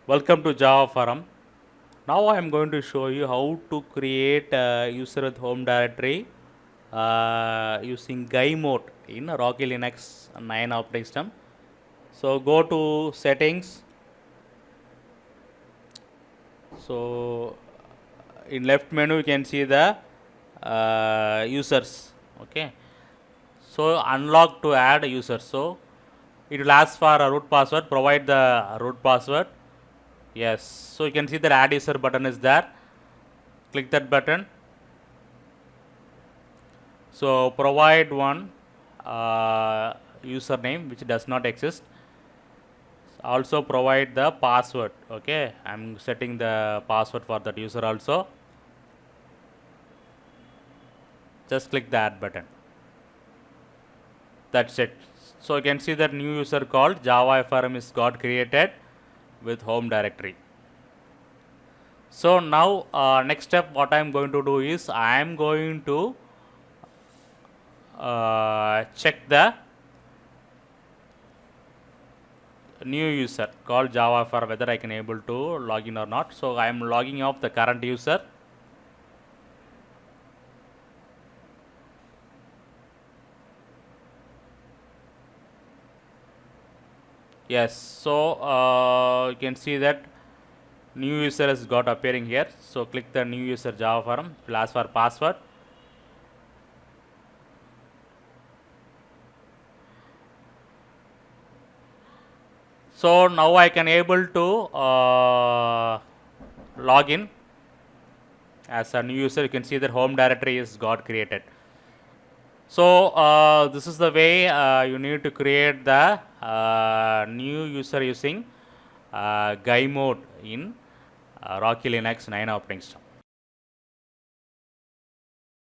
Welcome to Java Forum. Now I am going to show you how to create a user with home directory using GUI mode in Rocky Linux 9 operating system. So go to settings. So in left menu you can see the users. Okay. So unlock to add users. So it will ask for a root password. Provide the root password. Yes. So you can see that add user button is there. Click that button. So provide one username which does not exist. Also provide the password. Okay, I'm setting the password for that user also. Just click the add button. That's it. So you can see that new user called Java FRM is got created with home directory. So now next step what I am going to do is I am going to check the new user called Java for whether I can able to log in or not. So I am logging off the current user. Yes, so you can see that new user has got appearing here. So click the new user Java forum, will ask for password. So now I can able to log in as a new user. You can see that home directory is got created. So this is the way you need to create the new user using GUI mode in Rocky Linux 9 operating system.